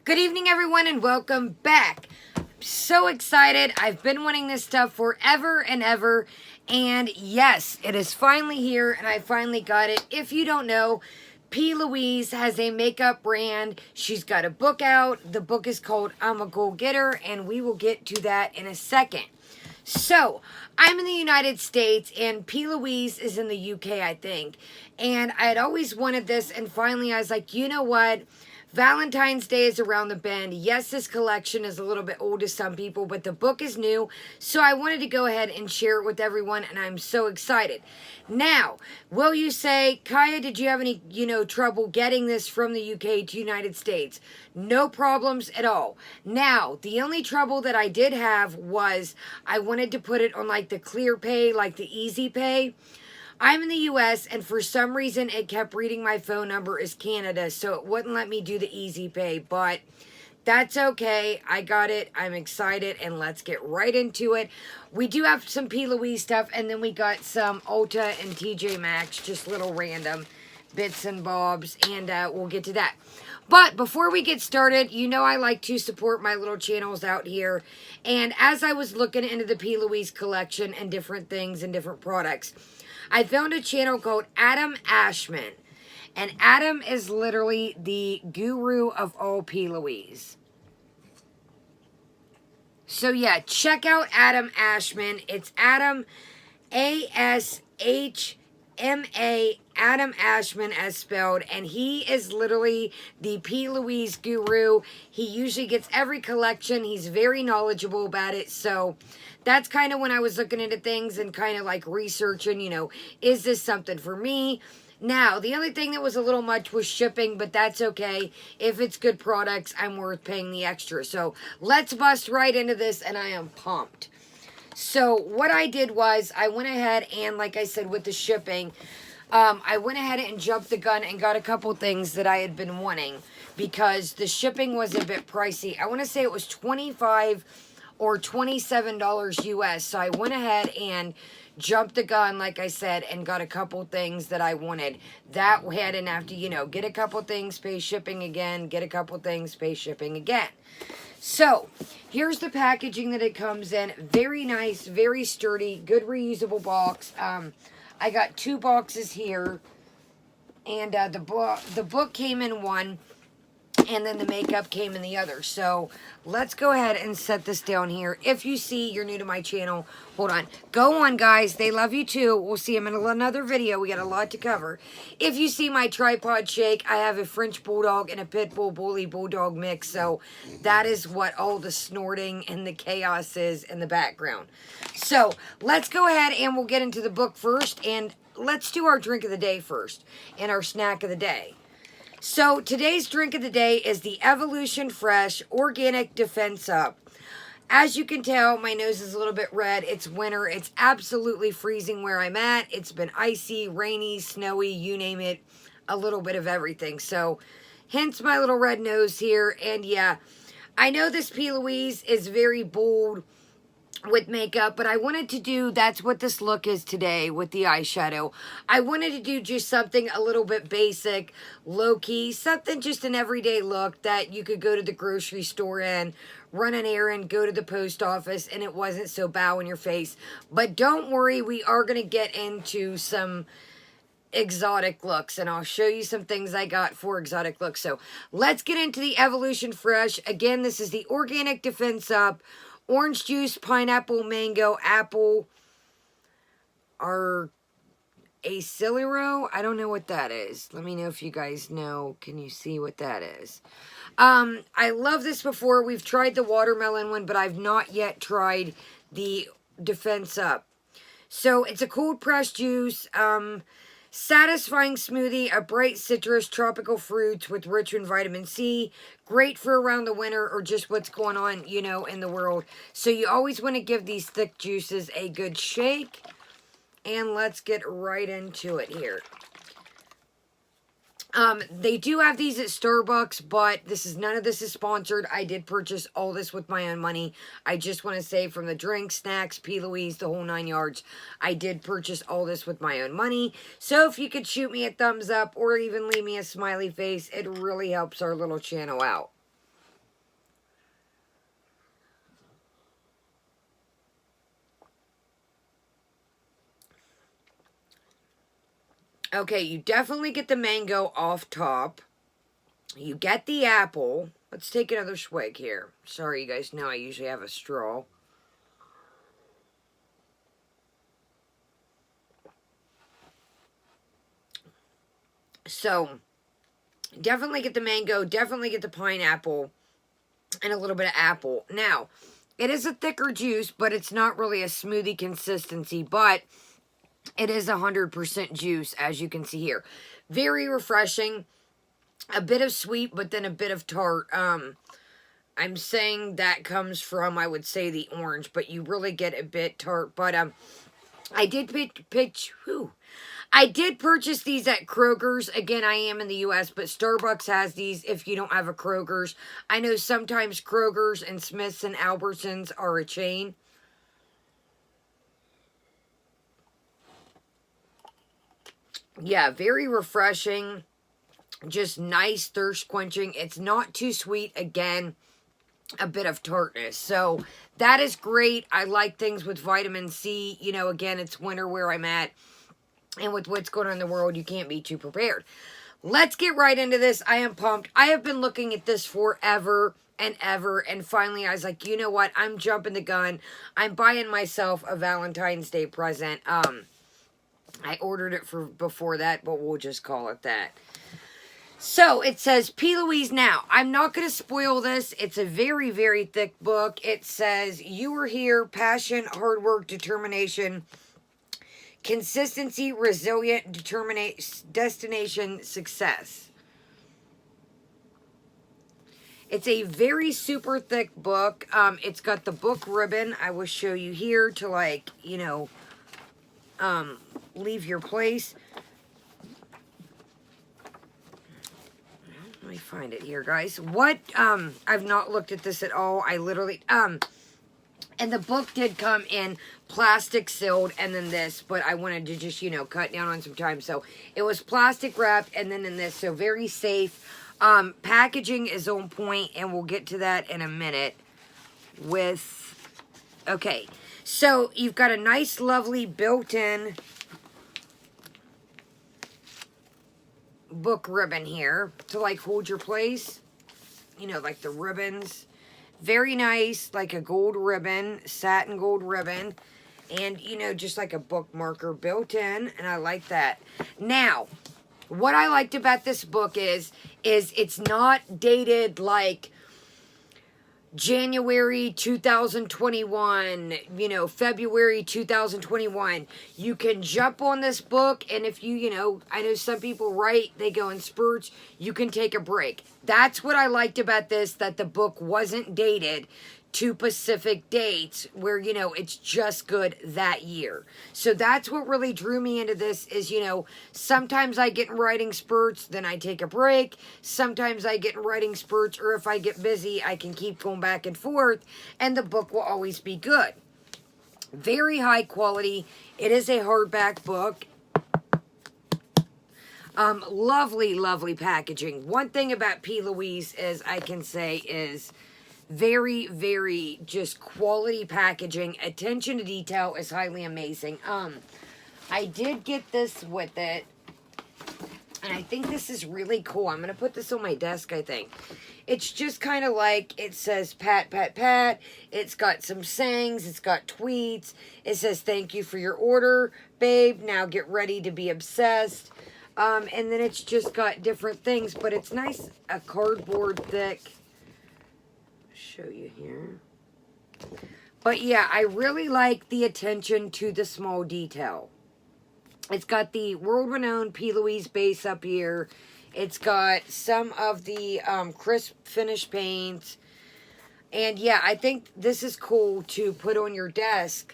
Good evening, everyone, and welcome back. I'm so excited. I've been wanting this stuff forever and ever, and yes, it is finally here, and I finally got it. If you don't know, Louise has a makeup brand. She's got a book out. The book is called I'm a Go Getter, and we will get to that in a second. So, I'm in the United States, and Louise is in the UK, I think. And I had always wanted this, and finally I was like, you know what? Valentine's Day is around the bend. Yes, this collection is a little bit old to some people, but the book is new, so I wanted to go ahead and share it with everyone, and I'm so excited. Now, will you say, Kaya, did you have any, trouble getting this from the UK to United States? No problems at all. Now, the only trouble that I did have was I wanted to put it on like the Clear Pay, like the Easy Pay. I'm in the U.S., and for some reason, it kept reading my phone number as Canada, so it wouldn't let me do the Easy Pay, but that's okay. I got it. I'm excited, and let's get right into it. We do have some Louise stuff, and then we got some Ulta and TJ Maxx, just little random bits and bobs, and we'll get to that. But before we get started, I like to support my little channels out here, and as I was looking into the Louise collection and different things and different products, I found a channel called Adam Ashman. And Adam is literally the guru of all Louise. So yeah, check out Adam Ashman. It's Adam, A-S-H-M-A, Adam Ashman as spelled. And he is literally the Louise guru. He usually gets every collection. He's very knowledgeable about it. So that's kind of when I was looking into things and kind of like researching, is this something for me? Now, the only thing that was a little much was shipping, but that's okay. If it's good products, I'm worth paying the extra. So let's bust right into this, and I am pumped. So what I did was I went ahead and, like I said, with the shipping, I went ahead and jumped the gun and got a couple things that I had been wanting because the shipping was a bit pricey. I want to say it was $25 or $27 US. So I went ahead and jumped the gun, like I said, and got a couple things that I wanted. That way I didn't have to, get a couple things, pay shipping again, get a couple things, pay shipping again. So, here's the packaging that it comes in. Very nice, very sturdy, good reusable box. I got 2 boxes here, and the book came in one, and then the makeup came in the other. So let's go ahead and set this down here. If you see you're new to my channel, hold on. Go on, guys. They love you too. We'll see them in another video. We got a lot to cover. If you see my tripod shake, I have a French Bulldog and a Pit Bull Bulldog mix. So that is what all the snorting and the chaos is in the background. So let's go ahead and we'll get into the book first. And let's do our drink of the day first and our snack of the day. So today's drink of the day is the Evolution Fresh Organic Defense Up. As you can tell, my nose is a little bit red. It's winter. It's absolutely freezing where I'm at. It's been icy, rainy, snowy, you name it, a little bit of everything. So hence my little red nose here. And yeah, I know this Louise is very bold with makeup, but I wanted to do, that's what this look is today with the eyeshadow. I wanted to do just something a little bit basic, low-key, something just an everyday look that you could go to the grocery store and run an errand, go to the post office, and it wasn't so bow in your face. But don't worry, we are going to get into some exotic looks, and I'll show you some things I got for exotic looks. So let's get into the Evolution Fresh. Again, this is the Organic Defense Up. Orange juice, pineapple, mango, apple, or acilero. I don't know what that is. Let me know if you guys know. Can you see what that is? I love this before. We've tried the watermelon one, but I've not yet tried the Defense Up. So it's a cold pressed juice. Satisfying smoothie, a bright citrus, tropical fruits with rich in vitamin C. Great for around the winter or just what's going on, in the world. So you always want to give these thick juices a good shake. And let's get right into it here. They do have these at Starbucks, but none of this is sponsored. I did purchase all this with my own money. I just want to say from the drinks, snacks, Louise, the whole 9 yards, I did purchase all this with my own money. So if you could shoot me a thumbs up or even leave me a smiley face, it really helps our little channel out. Okay, you definitely get the mango off top. You get the apple. Let's take another swig here. Sorry, you guys know I usually have a straw. So, definitely get the mango, definitely get the pineapple, and a little bit of apple. Now, it is a thicker juice, but it's not really a smoothie consistency, but it is 100% juice, as you can see here. Very refreshing. A bit of sweet, but then a bit of tart. I'm saying that comes from, I would say, the orange, but you really get a bit tart. But I did I did purchase these at Kroger's. Again, I am in the U.S., but Starbucks has these if you don't have a Kroger's. I know sometimes Kroger's and Smith's and Albertsons are a chain. Yeah, very refreshing. Just nice, thirst quenching. It's not too sweet. Again, a bit of tartness. So that is great. I like things with vitamin C. You know, again, it's winter where I'm at. And with what's going on in the world, you can't be too prepared. Let's get right into this. I am pumped. I have been looking at this forever and ever. And finally, I was like, you know what? I'm jumping the gun. I'm buying myself a Valentine's Day present. I ordered it for before that, but we'll just call it that. So, it says, P. Louise Now. I'm not going to spoil this. It's a very, very thick book. It says, you are here, passion, hard work, determination, consistency, resilient, destination, success. It's a very super thick book. It's got the book ribbon. I will show you here to, like, you know, leave your place. Let me find it here, guys. What, I've not looked at this at all. I literally, and the book did come in plastic sealed and then this, but I wanted to just, you know, cut down on some time. So it was plastic wrapped and then in this, so very safe. Packaging is on point, and we'll get to that in a minute with, okay. So you've got a nice, lovely built-in book ribbon here to like hold your place. You know, like the ribbons. Very nice, like a gold ribbon, satin gold ribbon. And, you know, just like a bookmarker built in. And I like that. Now, what I liked about this book is it's not dated like January 2021, you know, February 2021. You can jump on this book, and if you know, I know some people write, they go in spurts, you can take a break. That's what I liked about this, that the book wasn't dated to specific dates where, you know, it's just good that year. So that's what really drew me into this is, you know, sometimes I get in writing spurts, then I take a break. Sometimes I get in writing spurts, or if I get busy, I can keep going back and forth, and the book will always be good. Very high quality. It is a hardback book. Lovely, lovely packaging. One thing about P. Louise is I can say is very, very just quality packaging. Attention to detail is highly amazing. I did get this with it, and I think this is really cool. I'm going to put this on my desk, I think. It's just kind of like, it says pat, pat, pat. It's got some sayings. It's got tweets. It says, thank you for your order, babe. Now get ready to be obsessed. And then it's just got different things, but it's nice, a cardboard thick. Show you here. But yeah, I really like the attention to the small detail. It's got the world-renowned P. Louise base up here. It's got some of the crisp finish paints. And yeah, I think this is cool to put on your desk,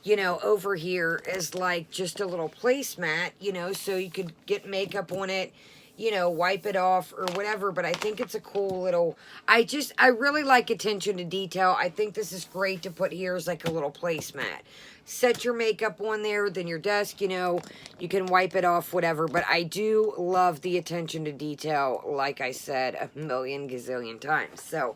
you know, over here as like just a little placemat, you know, so you could get makeup on it, you know, wipe it off or whatever. But I think it's a cool little, I really like attention to detail. I think this is great to put here as like a little placemat. Set your makeup on there, then your desk, you know, you can wipe it off, whatever. But I do love the attention to detail, like I said a million gazillion times. So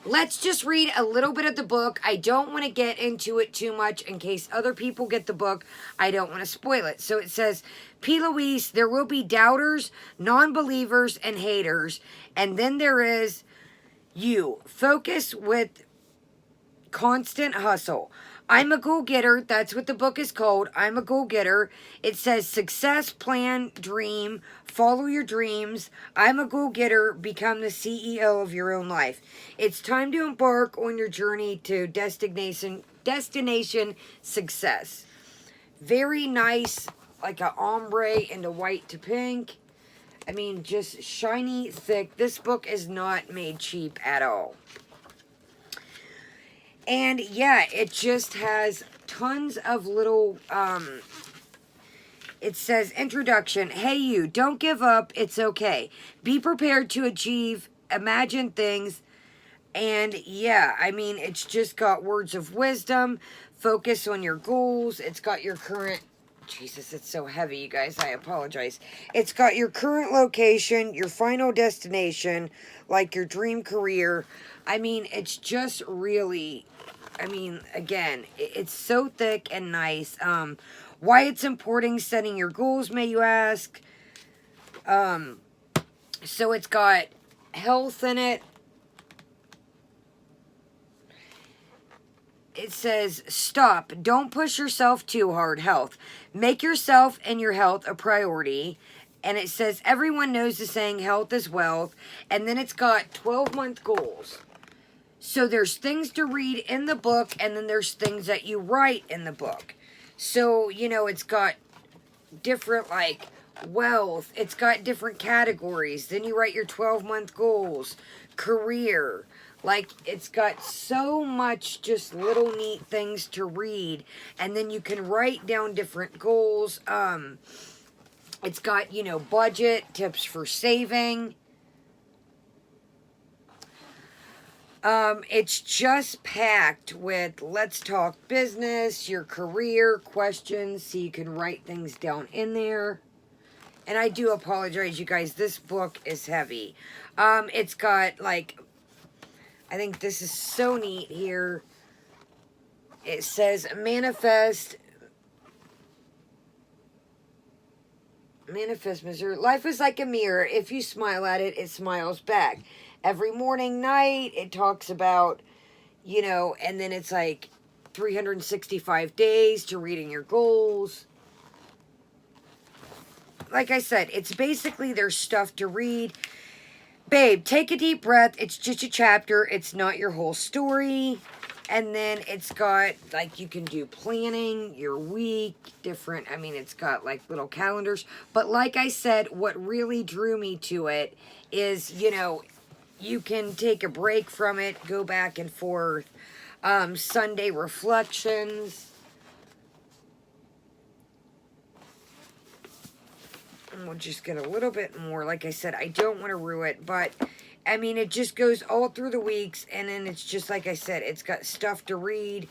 let's just read a little bit of the book. I don't want to get into it too much in case other people get the book. I don't want to spoil it. So it says, P. Louise, there will be doubters, non-believers, and haters. And then there is you. Focus with constant hustle. I'm a go-getter. That's what the book is called. I'm a go-getter. It says success, plan, dream, follow your dreams. I'm a go-getter. Become the CEO of your own life. It's time to embark on your journey to destination success. Very nice, like a ombre into white to pink. I mean, just shiny, thick. This book is not made cheap at all. And yeah, it just has tons of little, it says, introduction. Hey you, don't give up. It's okay. Be prepared to achieve, imagine things. And yeah, I mean, it's just got words of wisdom. Focus on your goals. It's got your current, Jesus, it's so heavy, you guys. I apologize. It's got your current location, your final destination, like your dream career. I mean, it's just really, I mean, again, it's so thick and nice. Why it's important setting your goals, may you ask? So it's got health in it. It says, stop. Don't push yourself too hard. Health. Make yourself and your health a priority. And it says, everyone knows the saying, health is wealth. And then it's got 12-month goals. So there's things to read in the book, and then there's things that you write in the book. So, you know, it's got different, like, wealth. It's got different categories. Then you write your 12-month goals. Career. Like, it's got so much just little neat things to read. And then you can write down different goals. It's got, you know, budget, tips for saving. It's just packed with let's talk business, your career, questions, so you can write things down in there. And I do apologize, you guys, this book is heavy. It's got, like, I think this is so neat here. It says, manifest, Mercier. Life is like a mirror. If you smile at it, it smiles back. Every morning, night, it talks about, you know, and then it's like 365 days to reading your goals. Like I said, it's basically there's stuff to read. Babe, take a deep breath. It's just a chapter. It's not your whole story. And then it's got, like, you can do planning, your week, different, I mean, it's got, like, little calendars. But like I said, what really drew me to it is, you know, you can take a break from it, go back and forth. Sunday reflections. And we'll just get a little bit more. Like I said, I don't want to ruin it, but I mean, it just goes all through the weeks, and then it's just, like I said, it's got stuff to read.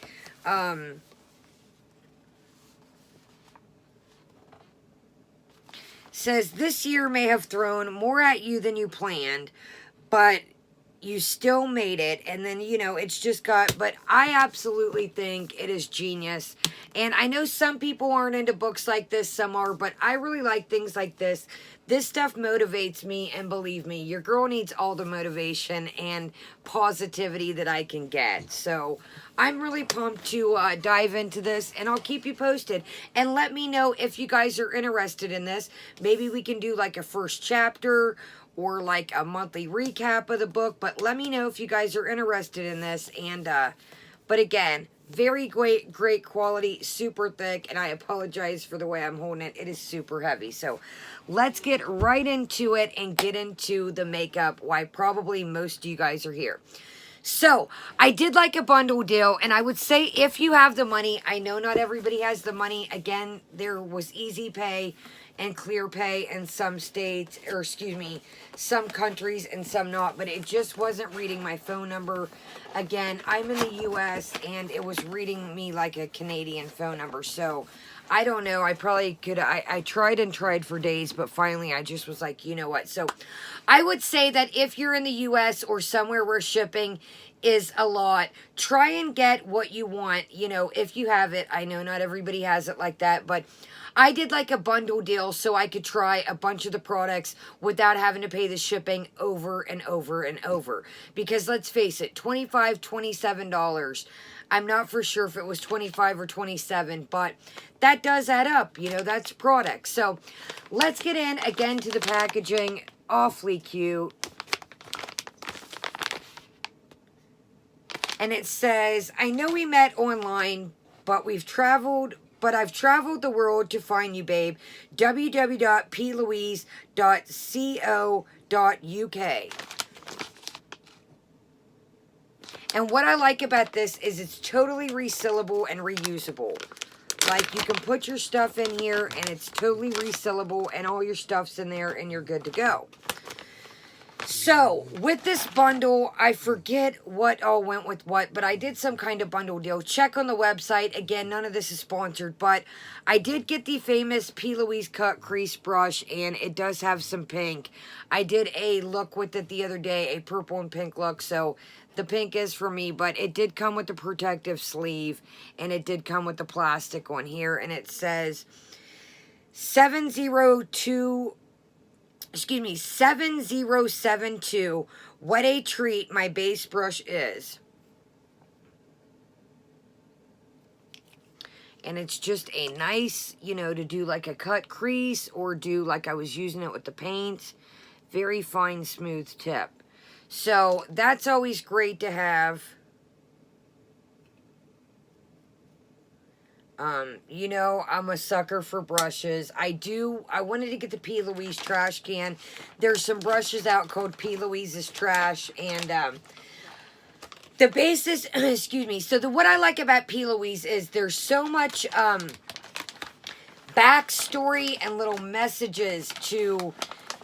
Says, this year may have thrown more at you than you planned, but you still made it. And then, you know, it's just got, but I absolutely think it is genius. And I know some people aren't into books like this, some are, but I really like things like this. This stuff motivates me, and believe me, your girl needs all the motivation and positivity that I can get. So I'm really pumped to dive into this, and I'll keep you posted. And let me know if you guys are interested in this. Maybe we can do like a first chapter or like a monthly recap of the book. But let me know if you guys are interested in this. And but again, very great quality, super thick, and I apologize for the way I'm holding it. It is super heavy. So let's get right into it and get into the makeup, why probably most of you guys are here. So I did like a bundle deal, and I would say if you have the money, I know not everybody has the money. Again, there was easy pay and clear pay in some states, or excuse me, some countries and some not, but it just wasn't reading my phone number. Again, I'm in the US, and it was reading me like a Canadian phone number, so I don't know. I probably could. I tried and tried for days, but finally I just was like, you know what? So I would say that if you're in the U.S. or somewhere where shipping is a lot, try and get what you want, you know, if you have it. I know not everybody has it like that, but I did like a bundle deal so I could try a bunch of the products without having to pay the shipping over and over and over. Because let's face it, $25, $27. I'm not for sure if it was 25 or 27, but that does add up. You know, that's product. So let's get in again to the packaging. Awfully cute. And it says, I know we met online, but I've traveled the world to find you, babe. www.plouise.co.uk. And what I like about this is it's totally resealable and reusable. Like, you can put your stuff in here and it's totally resealable and all your stuff's in there and you're good to go. So, with this bundle, I forget what all went with what, but I did some kind of bundle deal. Check on the website. Again, none of this is sponsored, but I did get the famous P. Louise Cut Crease Brush, and it does have some pink. I did a look with it the other day, a purple and pink look, so the pink is for me, but it did come with the protective sleeve, and it did come with the plastic one here, and it says 7072, what a treat my base brush is. And it's just a nice, you know, to do like a cut crease or do like I was using it with the paint. Very fine, smooth tip. So that's always great to have. You know, I'm a sucker for brushes. I wanted to get the P. Louise trash can. There's some brushes out called P. Louise's Trash, and, the basis, excuse me, so what I like about P. Louise is there's so much, backstory and little messages to,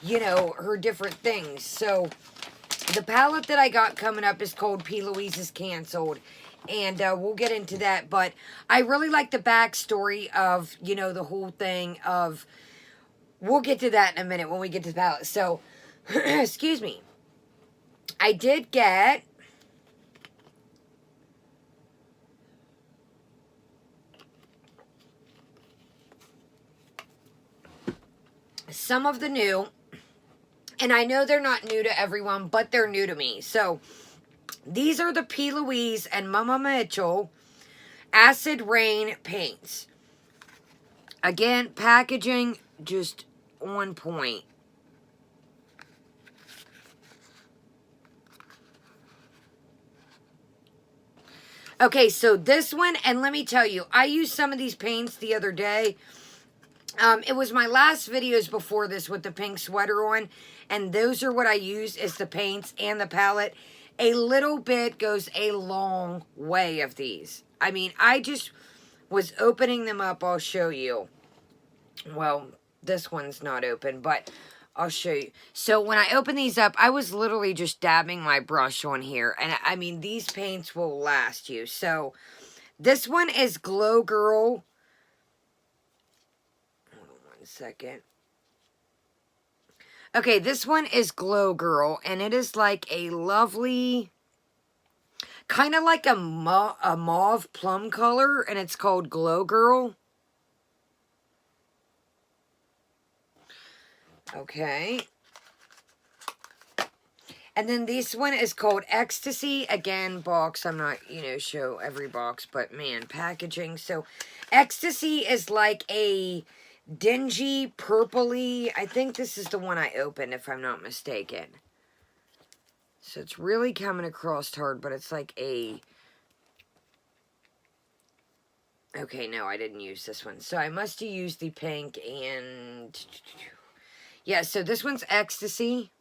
you know, her different things. So, the palette that I got coming up is called P. Louise is Canceled. And we'll get into that. But I really like the backstory of, you know, the whole thing of... We'll get to that in a minute when we get to the palette. So, excuse me. I did get... some of the new. And I know they're not new to everyone, but they're new to me. So... these are the P. Louise and Mama Mitchell Acid Rain paints. Again, packaging just on point. Okay, so this one, and let me tell you, I used some of these paints the other day. It was my last videos before this with the pink sweater on, and those are what I use is the paints and the palette. A little bit goes a long way of these. I mean, I just was opening them up. I'll show you. Well, this one's not open, but I'll show you. So when I open these up, I was literally just dabbing my brush on here. And I mean, these paints will last you. So this one is Glow Girl. Hold on one second. Okay, this one is Glow Girl, and it is like a lovely, kind of like a mauve plum color, and it's called Glow Girl. Okay. And then this one is called Ecstasy. Again, box. I'm not, you know, show every box, but man, packaging. So, Ecstasy is like a... dingy, purpley. I think this is the one I opened, if I'm not mistaken. So it's really coming across hard, but it's like a... okay, no, I didn't use this one. So I must have used the pink and... yeah, so this one's Ecstasy.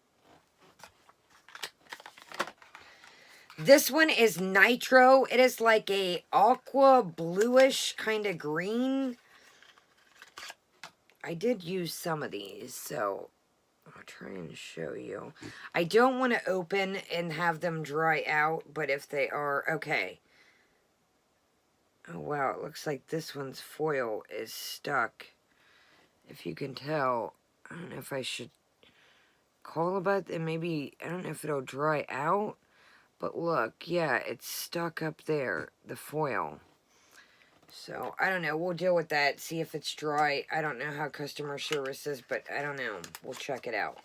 This one is Nitro. It is like a aqua bluish kind of green. I did use some of these, so I'll try and show you. I don't want to open and have them dry out, but if they are, okay. Oh wow, it looks like this one's foil is stuck. If you can tell, I don't know if I should call about it. Maybe, I don't know if it'll dry out. But look, yeah, it's stuck up there, the foil. So, I don't know. We'll deal with that, see if it's dry. I don't know how customer service is, but I don't know. We'll check it out.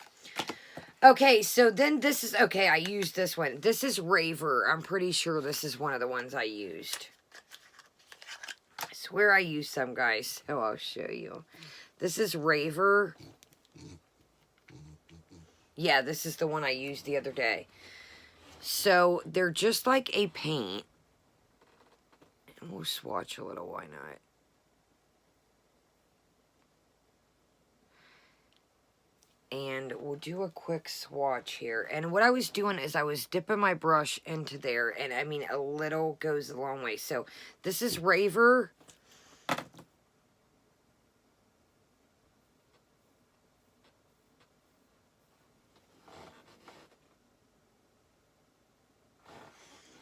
Okay, so then this is, okay, I used this one. This is Raver. I'm pretty sure this is one of the ones I used. I swear I used some, guys, so I'll show you. This is Raver. Yeah, this is the one I used the other day. So, they're just like a paint. And we'll swatch a little, why not? And we'll do a quick swatch here. And what I was doing is I was dipping my brush into there. And I mean, a little goes a long way. So, this is Raver.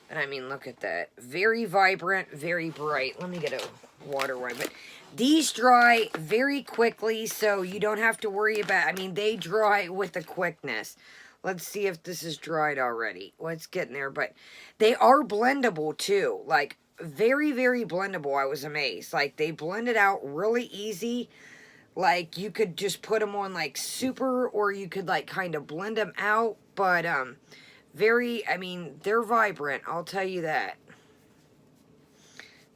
And I mean, look at that. Very vibrant, very bright. Let me get a water one. But these dry very quickly, so you don't have to worry about, I mean, they dry with a quickness. Let's see if this is dried already. Well, it's getting there, but they are blendable too. Like, very, very blendable. I was amazed. Like, they blended out really easy. Like, you could just put them on, like, super, or you could, like, kind of blend them out. But, very, I mean, they're vibrant, I'll tell you that.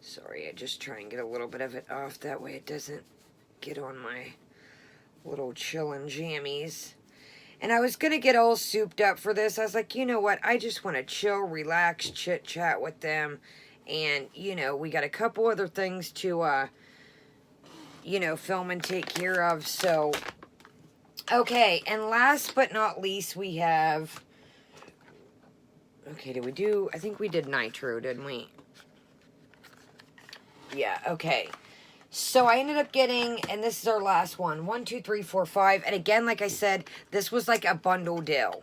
Sorry, I just try and get a little bit of it off, that way it doesn't get on my little chillin' jammies. And I was going to get all souped up for this. I was like, you know what, I just want to chill, relax, chit-chat with them. And, you know, we got a couple other things to, you know, film and take care of. So, okay, and last but not least, we have... Okay, did we do... I think we did Nitro, didn't we? Yeah, okay. So I ended up getting... And this is our last one. 1, 2, 3, 4, 5. And again, like I said, this was like a bundle deal.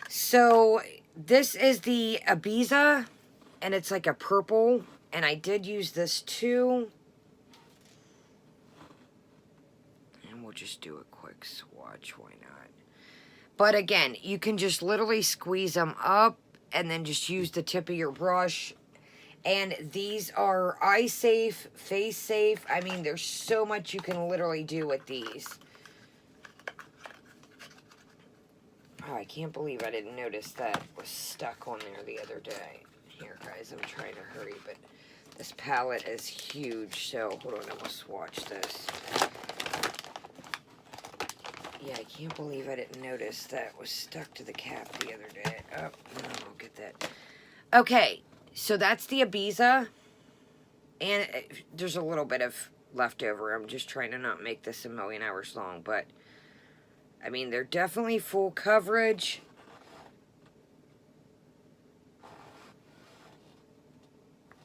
So this is the Ibiza. And it's like a purple. And I did use this too. And we'll just do a quick swatch. Why not? But again, you can just literally squeeze them up and then just use the tip of your brush. And these are eye safe, face safe. I mean, there's so much you can literally do with these. Oh, I can't believe I didn't notice that was stuck on there the other day. Here, guys, I'm trying to hurry, but this palette is huge. So, hold on, I'm going to swatch this. Yeah, I can't believe I didn't notice that was stuck to the cap the other day. Oh, no, I'll get that. Okay, so that's the Ibiza. And there's a little bit of leftover. I'm just trying to not make this a million hours long. But, I mean, they're definitely full coverage.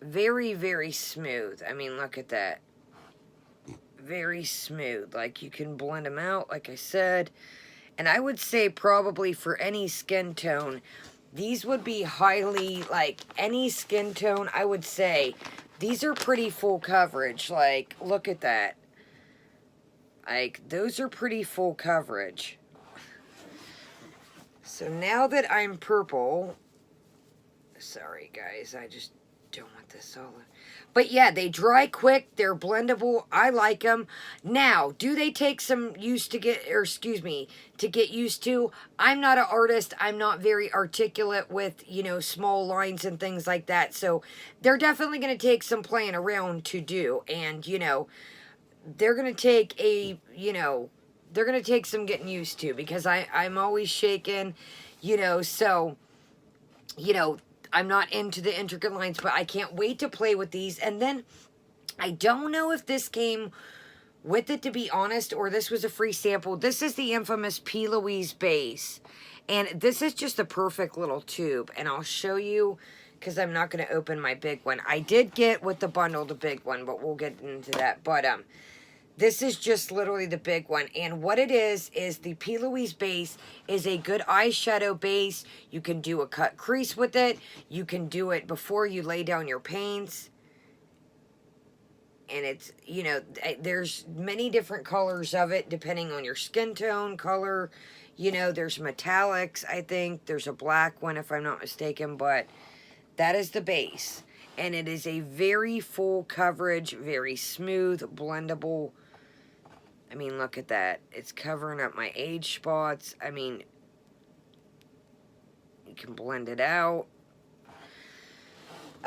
Very, very smooth. I mean, look at that. Very smooth. Like, you can blend them out, like I said. And I would say probably for any skin tone, these would be highly, like, any skin tone, I would say, these are pretty full coverage. Like, look at that. Like, those are pretty full coverage. So now that I'm purple, sorry guys, I just don't want this all. But yeah, they dry quick, they're blendable, I like them. Now, do they take some use to get, or excuse me, to get used to? I'm not an artist, I'm not very articulate with, you know, small lines and things like that. So, they're definitely going to take some playing around to do. And, you know, they're going to take a, you know, they're going to take some getting used to. Because I'm always shaking, you know, so, you know, I'm not into the intricate lines, but I can't wait to play with these. And then, I don't know if this came with it, to be honest, or this was a free sample. This is the infamous Louise Base. And this is just a perfect little tube. And I'll show you, because I'm not going to open my big one. I did get with the bundle the big one, but we'll get into that. But, this is just literally the big one. And what it is the P. Louise base is a good eyeshadow base. You can do a cut crease with it. You can do it before you lay down your paints. and it's, you know, there's many different colors of it depending on your skin tone, color. You know, there's metallics, I think. There's a black one if I'm not mistaken, but that is the base. And it is a very full coverage, very smooth, blendable. I mean, look at that. It's covering up my age spots. I mean, you can blend it out.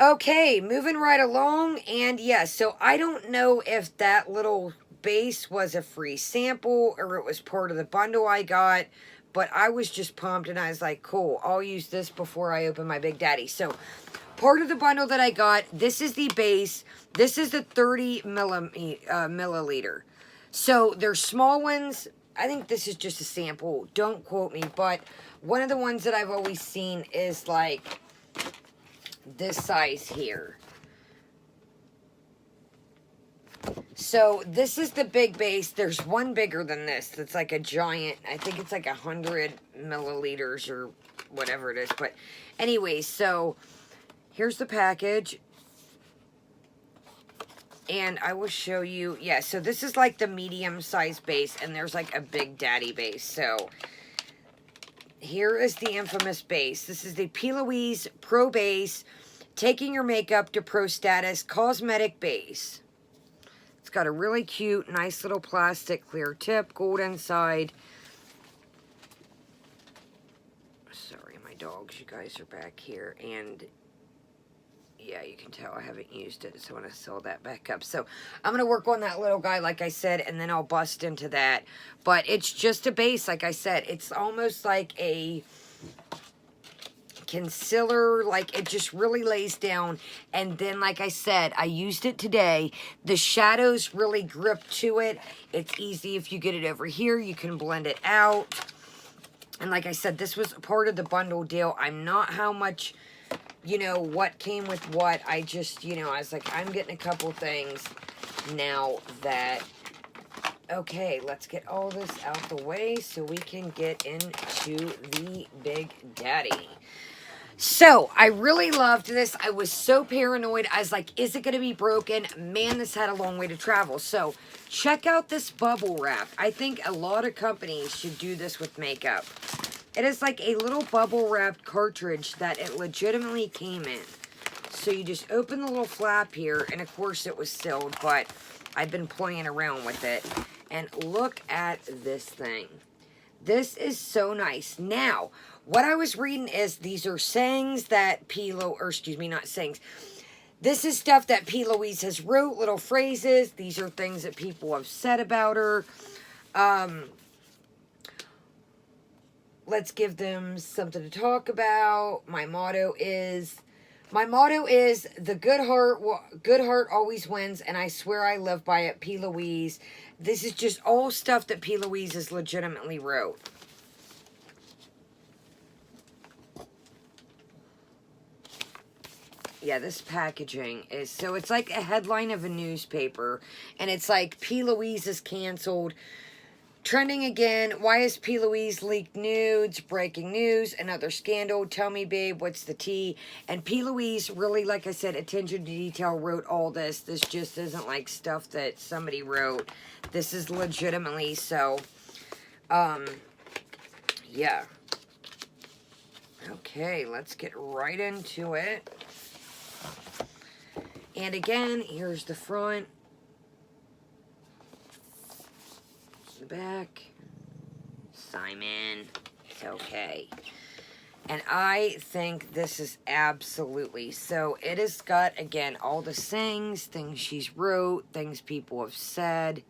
Okay, moving right along. And yes, so I don't know if that little base was a free sample or it was part of the bundle I got. But I was just pumped and I was like, cool, I'll use this before I open my Big Daddy. So, part of the bundle that I got, this is the base. This is the 30 milliliter. So, there's small ones. I think this is just a sample. Don't quote me. But one of the ones that I've always seen is like this size here. So this is the big base. There's one bigger than this that's like a giant. I think it's like 100 milliliters or whatever it is. But anyways, so here's the package. And I will show you. Yeah, so this is like the medium size base. And there's like a Big Daddy base. So here is the infamous base. This is the Louise Pro Base. Taking your makeup to pro status cosmetic base. It's got a really cute, nice little plastic clear tip, gold inside. Sorry, my dogs, you guys are back here. And yeah, you can tell I haven't used it, so I want to sew that back up. So I'm going to work on that little guy, like I said, and then I'll bust into that. But it's just a base, like I said. It's almost like a concealer, like it just really lays down. And then, like I said, I used it today. The shadows really grip to it. It's easy if you get it over here. You can blend it out. And like I said, this was part of the bundle deal. I'm not how much, you know, what came with what. I just, you know, I was like, I'm getting a couple things now that... Okay, let's get all this out the way so we can get into the Big Daddy. So, I really loved this. I was so paranoid. I was like, is it going to be broken? Man, this had a long way to travel. So, check out this bubble wrap. I think a lot of companies should do this with makeup. It is like a little bubble wrapped cartridge that it legitimately came in. So, you just open the little flap here, and of course it was sealed, but I've been playing around with it. And look at this thing. This is so nice. Now, what I was reading is these are sayings that not sayings. This is stuff that P. Louise has wrote, little phrases. These are things that people have said about her. Let's give them something to talk about. My motto is the good heart always wins, and I swear I live by it, P. Louise. This is just all stuff that P. Louise has legitimately wrote. Yeah, this packaging is, so it's like a headline of a newspaper, and it's like, P. Louise is canceled. Trending again, why is P. Louise leaked nudes? Breaking news, another scandal. Tell me, babe, what's the tea? And P. Louise really, like I said, attention to detail, wrote all this. This just isn't like stuff that somebody wrote. This is legitimately so. Yeah. Okay, let's get right into it. And again, here's the front. The back. Simon. It's okay. And I think this is absolutely, so it has got, again, all the sayings, things she's wrote, things people have said.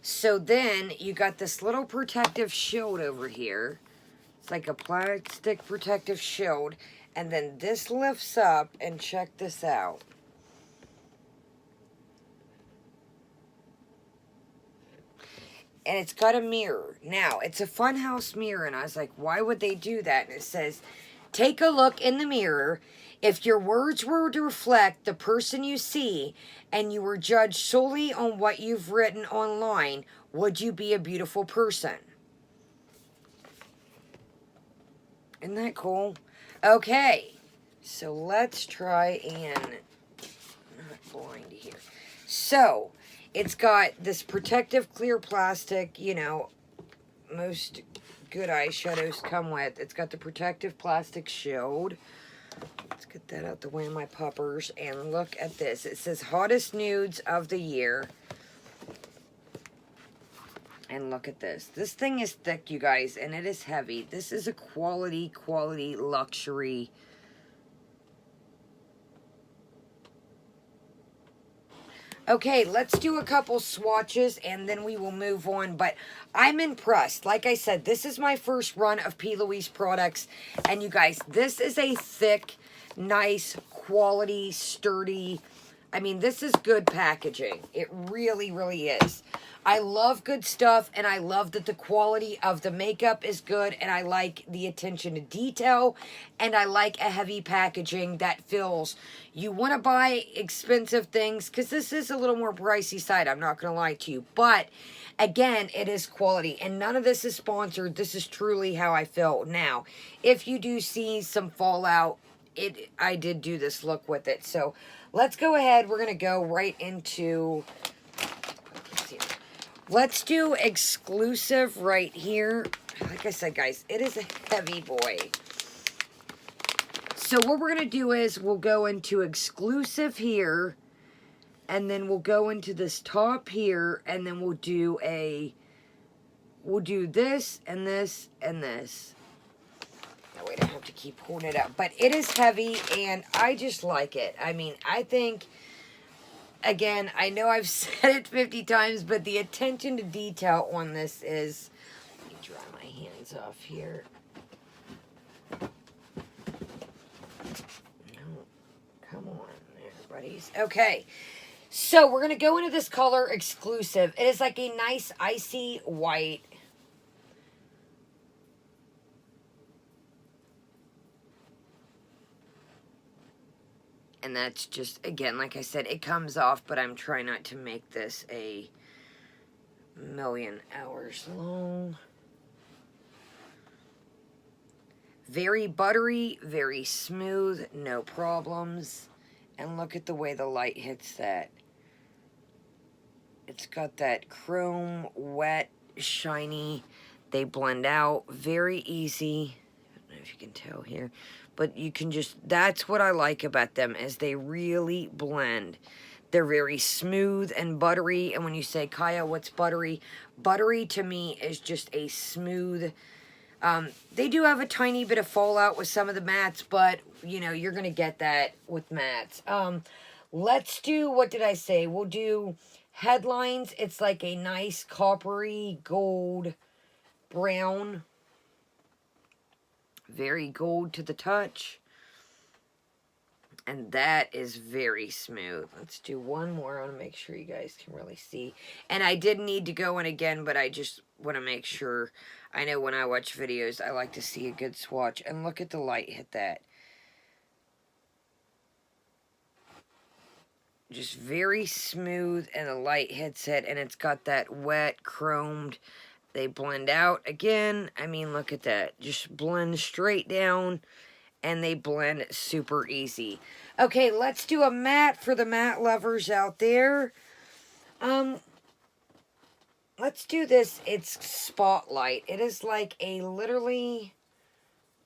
So then you got this little protective shield over here. It's like a plastic protective shield. And then this lifts up, and check this out. And it's got a mirror. Now, it's a funhouse mirror, and I was like, why would they do that? And it says, take a look in the mirror. If your words were to reflect the person you see, and you were judged solely on what you've written online, would you be a beautiful person? Isn't that cool? Okay, So let's try and not blind here. So it's got this protective clear plastic, you know, most good eyeshadows come with. It's got the protective plastic shield. Let's get that out the way of my puppers. And look at this. It says hottest nudes of the year. And look at this. This thing is thick, you guys, and it is heavy. This is a quality luxury. Okay, let's do a couple swatches and then we will move on. But I'm impressed. Like I said, this is my first run of P. Louise products. And you guys, this is a thick, nice, quality, sturdy. I mean, this is good packaging. It really, really is. I love good stuff, and I love that the quality of the makeup is good, and I like the attention to detail, and I like a heavy packaging that feels, you want to buy expensive things, because this is a little more pricey side, I'm not going to lie to you, but again, it is quality, and none of this is sponsored. This is truly how I feel. Now, if you do see some fallout, I did do this look with it, so let's go ahead. We're going to go right into... Let's do exclusive right here. Like I said, guys, it is a heavy boy. So what we're going to do is we'll go into exclusive here. And then we'll go into this top here. And then we'll do this and this and this. That way I don't have to keep pulling it out. But it is heavy and I just like it. I mean, I think... Again, I know I've said it 50 times, but the attention to detail on this is... Let me dry my hands off here. No, come on there, buddies. Okay, so we're going to go into this color exclusive. It is like a nice icy white. And that's just, again, like I said, it comes off, but I'm trying not to make this a million hours long. Very buttery, very smooth, no problems. And look at the way the light hits that. It's got that chrome, wet, shiny. They blend out very easy. I don't know if you can tell here. But you can just, that's what I like about them, is they really blend. They're very smooth and buttery. And when you say, Kaya, what's buttery? Buttery to me is just a smooth, they do have a tiny bit of fallout with some of the mattes, but, you know, you're going to get that with mattes. Let's do, what did I say? We'll do headlines. It's like a nice coppery gold brown. Very gold to the touch. And that is very smooth. Let's do one more. I want to make sure you guys can really see. And I did need to go in again, but I just want to make sure. I know when I watch videos, I like to see a good swatch. And look at the light hit that. Just very smooth, and the light hits it, and it's got that wet, chromed. They blend out again. I mean, look at that. Just blend straight down, and they blend super easy. Okay, let's do a matte for the matte lovers out there. Let's do this. It's Spotlight. It is like a literally,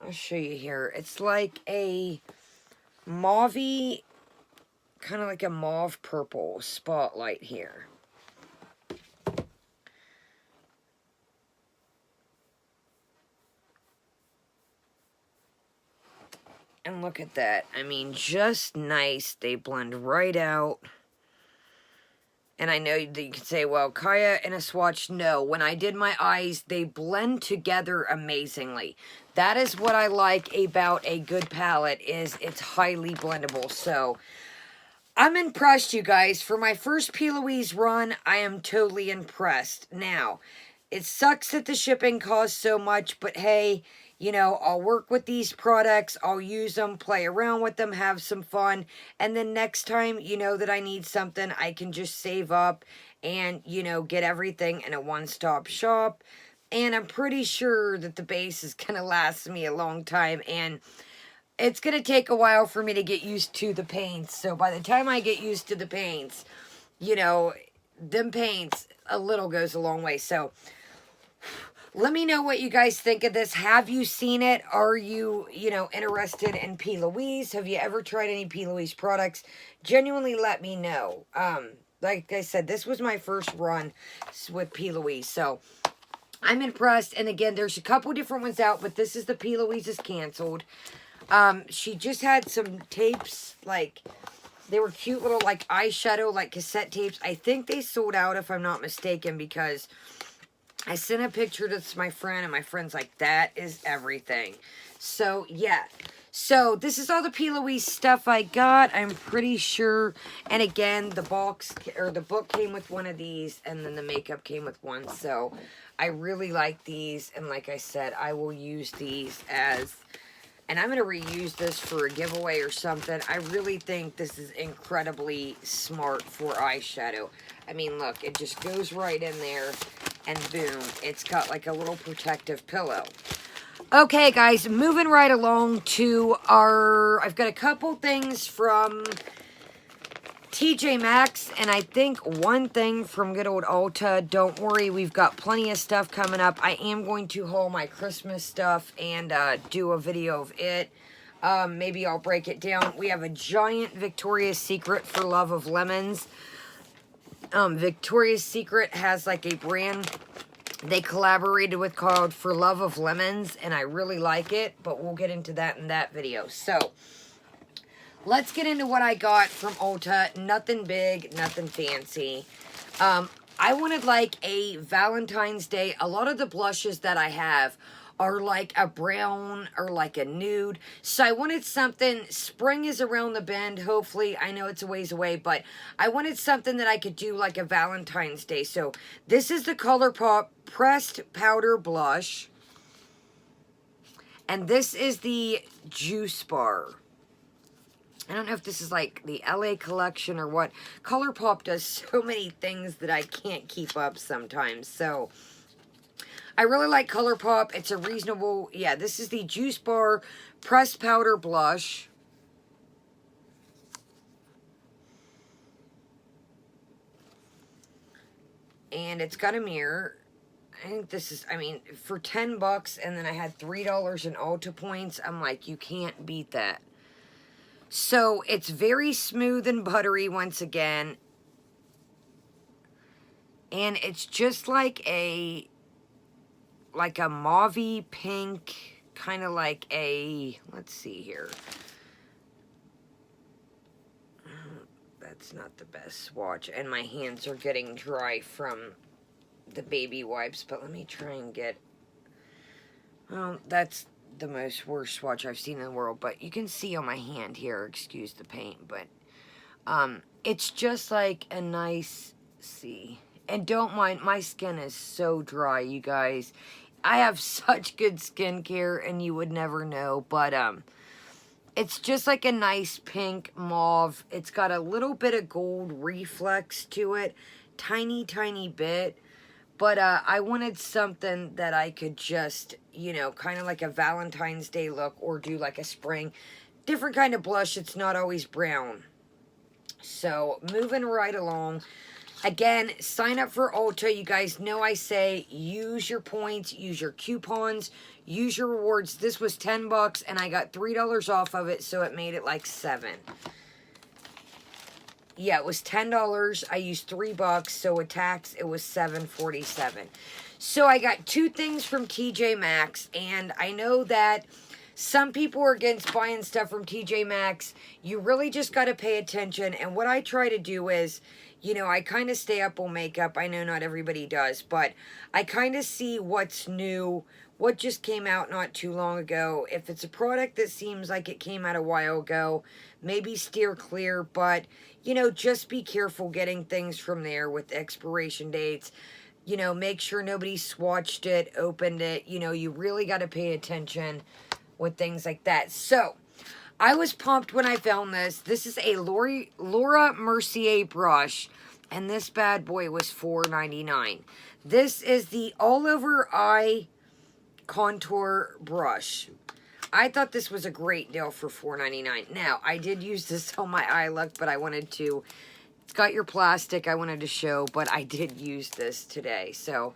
I'll show you here. It's like a mauvey, kind of like a mauve purple Spotlight here. And look at that. I mean, just nice. They blend right out. And I know that you could say, well, Kaya in a swatch, no. When I did my eyes, they blend together amazingly. That is what I like about a good palette, is it's highly blendable. So, I'm impressed, you guys. For my first P. Louise run, I am totally impressed. Now, it sucks that the shipping costs so much, but hey, you know, I'll work with these products, I'll use them, play around with them, have some fun, and then next time, you know, that I need something, I can just save up and, you know, get everything in a one-stop shop. And I'm pretty sure that the base is going to last me a long time, and it's going to take a while for me to get used to the paints. So by the time I get used to the paints, you know, them paints, a little goes a long way. So let me know what you guys think of this. Have you seen it? Are you, interested in P. Louise? Have you ever tried any P. Louise products? Genuinely let me know. Like I said, this was my first run with P. Louise. So I'm impressed. And again, there's a couple different ones out, but this is the P. Louise is canceled. She just had some tapes, like, they were cute little, like, eyeshadow, like, cassette tapes. I think they sold out, if I'm not mistaken, because I sent a picture to my friend, and my friend's like, that is everything. So, yeah. So, this is all the P. Louise stuff I got. I'm pretty sure. And again, the book came with one of these, and then the makeup came with one. So, I really like these. And like I said, I will use these as... And I'm going to reuse this for a giveaway or something. I really think this is incredibly smart for eyeshadow. I mean, look, it just goes right in there. And boom, it's got like a little protective pillow. Okay, guys, moving right along to I've got a couple things from TJ Maxx, and I think one thing from good old Ulta. Don't worry, we've got plenty of stuff coming up. I am going to haul my Christmas stuff and do a video of it. Maybe I'll break it down. We have a giant Victoria's Secret for Love of Lemons. Victoria's Secret has like a brand they collaborated with called For Love of Lemons, and I really like it, but we'll get into that in that video. So, let's get into what I got from Ulta. Nothing big, nothing fancy. I wanted like a Valentine's Day. A lot of the blushes that I have are like a brown or like a nude. So I wanted something, spring is around the bend, hopefully. I know it's a ways away, but I wanted something that I could do like a Valentine's Day. So this is the ColourPop Pressed Powder Blush. And this is the Juice Bar. I don't know if this is like the LA collection or what. ColourPop does so many things that I can't keep up sometimes. So I really like ColourPop. It's a reasonable, yeah, this is the Juice Bar Pressed Powder Blush. And it's got a mirror. I think this is, I mean, for 10 bucks, and then I had $3 in Ulta points, I'm like, you can't beat that. So, it's very smooth and buttery once again. And it's just like a mauve-y pink, kind of like a, let's see here. That's not the best swatch, and my hands are getting dry from the baby wipes, but let me try and get, well, that's the most worst swatch I've seen in the world, but you can see on my hand here, excuse the paint, but it's just like a nice, see, and don't mind, my skin is so dry, you guys. I have such good skincare, and you would never know, but it's just like a nice pink mauve. It's got a little bit of gold reflex to it, tiny bit. But I wanted something that I could just, you know, kind of like a Valentine's Day look, or do like a spring. Different kind of blush. It's not always brown. So, moving right along. Again, sign up for Ulta. You guys know I say use your points, use your coupons, use your rewards. This was 10 bucks, and I got $3 off of it, so it made it like $7. Yeah, it was $10. I used $3, so with tax, it was $7.47. So I got two things from TJ Maxx, and I know that some people are against buying stuff from TJ Maxx. You really just got to pay attention, and what I try to do is, you know, I kind of stay up on makeup. I know not everybody does, but I kind of see what's new, what just came out not too long ago. If it's a product that seems like it came out a while ago, maybe steer clear, but, you know, just be careful getting things from there with expiration dates. You know, make sure nobody swatched it, opened it. You know, you really got to pay attention with things like that. So, I was pumped when I found this. This is a Laura Mercier brush, and this bad boy was $4.99. This is the all over eye contour brush. I thought this was a great deal for $4.99. Now, I did use this on my eye look, but I wanted to, it's got your plastic I wanted to show, but I did use this today. So,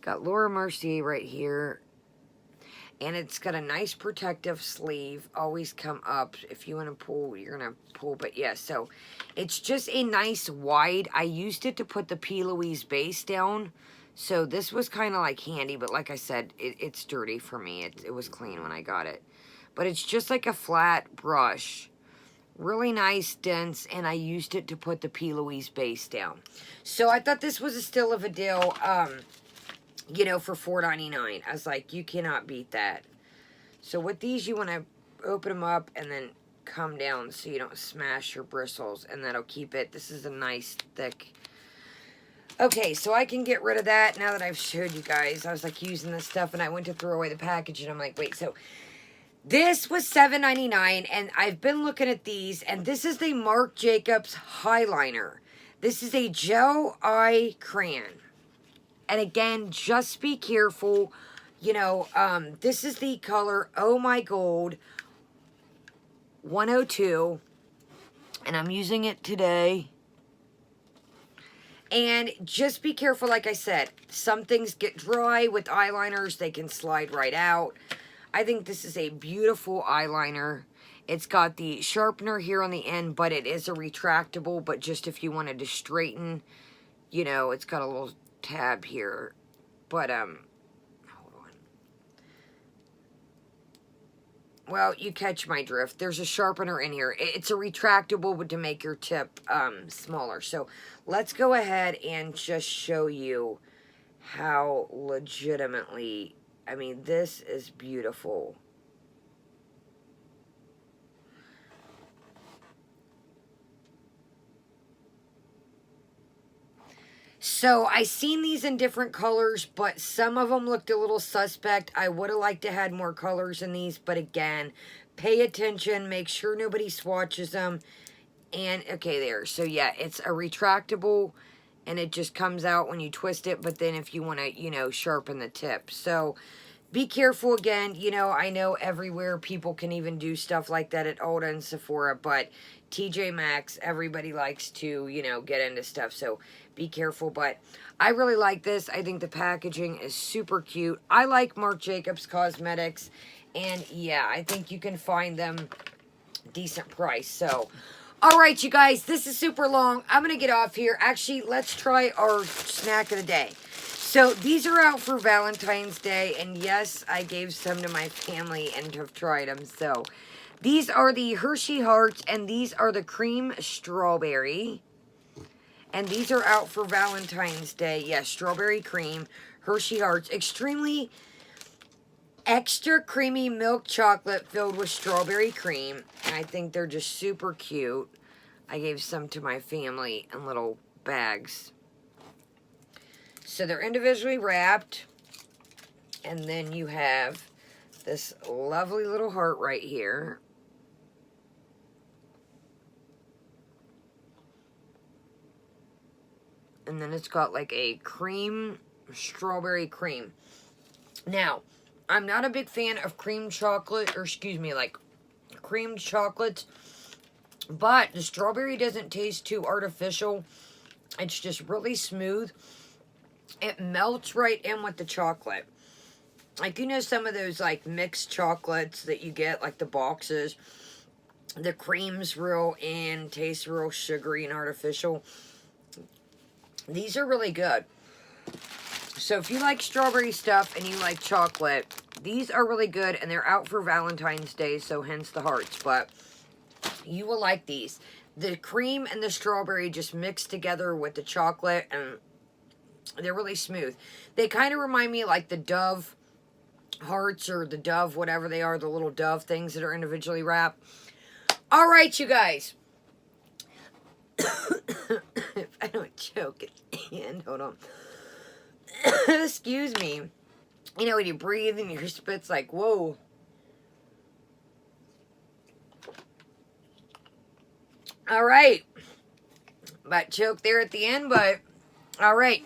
got Laura Mercier right here. And it's got a nice protective sleeve. Always come up. If you want to pull, you're going to pull. But yeah, so it's just a nice wide. I used it to put the P. Louise base down. So this was kind of like handy. But like I said, it's dirty for me. It was clean when I got it. But it's just like a flat brush. Really nice, dense. And I used it to put the P. Louise base down. So I thought this was still of a deal. You know, for $4.99. I was like, you cannot beat that. So with these, you want to open them up and then come down so you don't smash your bristles. And that'll keep it. This is a nice, thick. Okay, so I can get rid of that now that I've showed you guys. I was like using this stuff and I went to throw away the package and I'm like, wait, so this was $7.99 and I've been looking at these and this is the Marc Jacobs Highliner. This is a gel eye crayon. And again, just be careful. You know, this is the color Oh My Gold 102. And I'm using it today. And just be careful, like I said. Some things get dry with eyeliners. They can slide right out. I think this is a beautiful eyeliner. It's got the sharpener here on the end, but it is a retractable. But just if you wanted to straighten, you know, it's got a little tab here, but hold on. Well, you catch my drift. There's a sharpener in here. It's a retractable, but to make your tip smaller. So let's go ahead and just show you how legitimately, I mean, this is beautiful. So, I seen these in different colors, but some of them looked a little suspect. I would have liked to have more colors in these, but again, pay attention, make sure nobody swatches them. And, okay, there. So, yeah, it's a retractable, and it just comes out when you twist it, but then if you want to, you know, sharpen the tip. So, be careful again. You know, I know everywhere people can even do stuff like that at Ulta and Sephora, but TJ Maxx, everybody likes to, you know, get into stuff. So, be careful, but I really like this. I think the packaging is super cute. I like Marc Jacobs Cosmetics, and yeah, I think you can find them decent price. So, all right, you guys, this is super long. I'm going to get off here. Actually, let's try our snack of the day. So, these are out for Valentine's Day, and yes, I gave some to my family and have tried them. So, these are the Hershey Hearts, and these are the Cream Strawberry. And these are out for Valentine's Day. Yes, strawberry cream, Hershey Hearts. Extremely extra creamy milk chocolate filled with strawberry cream. And I think they're just super cute. I gave some to my family in little bags. So they're individually wrapped. And then you have this lovely little heart right here. And then it's got like a cream, strawberry cream. Now, I'm not a big fan of cream chocolate, or excuse me, like cream chocolates. But the strawberry doesn't taste too artificial. It's just really smooth. It melts right in with the chocolate. Like, you know, some of those like mixed chocolates that you get, like the boxes. The cream's real in, tastes real sugary and artificial. These are really good. So if you like strawberry stuff and you like chocolate, these are really good. And they're out for Valentine's Day, so hence the hearts. But you will like these. The cream and the strawberry just mix together with the chocolate. And they're really smooth. They kind of remind me of like the Dove hearts or the Dove, whatever they are. The little Dove things that are individually wrapped. All right, you guys. If I don't choke at the end, hold on. Excuse me. You know, when you breathe and your spit's like, whoa. All right. About choke there at the end, but all right.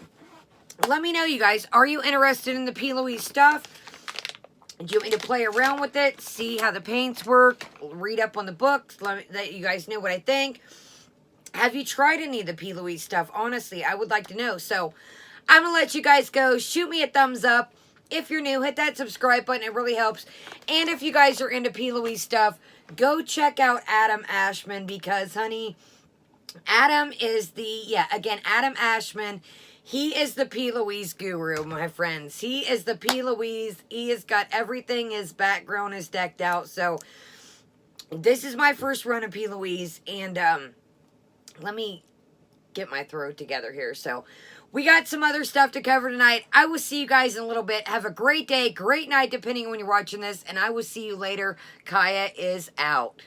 Let me know, you guys. Are you interested in the P. Louise stuff? Do you want me to play around with it, see how the paints work, read up on the books, let you guys know what I think? Have you tried any of the P. Louise stuff? Honestly, I would like to know. So, I'm going to let you guys go. Shoot me a thumbs up. If you're new, hit that subscribe button. It really helps. And if you guys are into P. Louise stuff, go check out Adam Ashman because, honey, Adam is Adam Ashman. He is the P. Louise guru, my friends. He is the P. Louise. He has got everything. His background is decked out. So, this is my first run of P. Louise. And, let me get my throat together here. So, we got some other stuff to cover tonight. I will see you guys in a little bit. Have a great day, great night, depending on when you're watching this. And I will see you later. Kaya is out.